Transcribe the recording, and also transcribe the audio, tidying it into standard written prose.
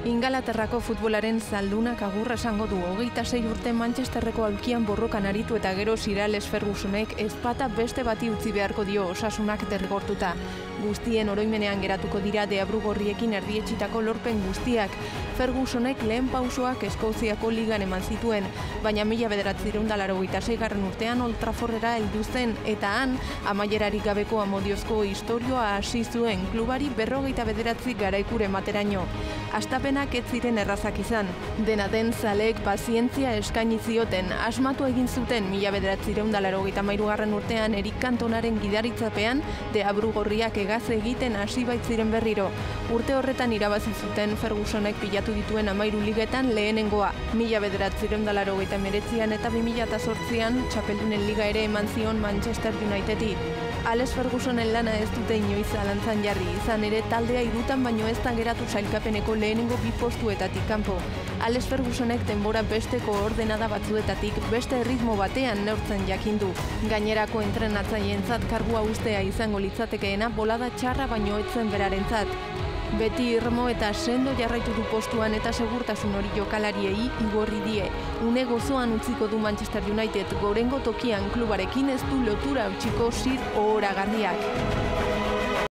Ingalaterrako futbolaren zaldunak agurra esango du. 26 urte Manchesterreko aulkian borrokan aritu eta gero Sir Alex Fergusonek ezpata beste bati utzi beharko dio Osasunak derrigortuta. Guztien oroimenean geratuko dira deabru gorriekin erdietsitako lorpen guztiak. Fergusonek lehen pausoak Eskoziako ligan eman zituen, baina 1986 urtean Old Traffordera heldu zen eta han amaierarik gabeko amodiozko istorioa hasi zuen klubari 59 garaikure materaino. Astapenak ez ziren errazak izan. Dena den zaleek pazientzia eskaini zioten, asmatu egin zuten 1983 urtean Erik Cantonaren gidaritzapean deabru gorriak egaz egiten hasi baitziren berriro. Urte horretan irabazi zuten Fergusonek pilatu dituen 13 ligetan lehenengoa. 1989an eta 2008an Txapeldunen Liga ere eman zion Manchester Unitedi. Alex Fergusonen lana ez dute inoiz zalantzan jarri, izan ere taldea hirutan baino ez da geratu sailkapeneko lehenengo 2 postuetatik kanpo. Alex Fergusonek denbora beste koordenada batzuetatik beste erritmo batean neurtzen jakindu. Gainerako entrenatzaileentzat kargua ustea izango litzatekeena bolada txarra baino etzen berarentzat. Beti irmo eta sendo jarraitu du postuan eta segurtasun hori jokalariei igorri die. Une gozoan utziko du Manchester United, gorengo tokian klubarekin ez du lotura utziko Sir ohoragarriak.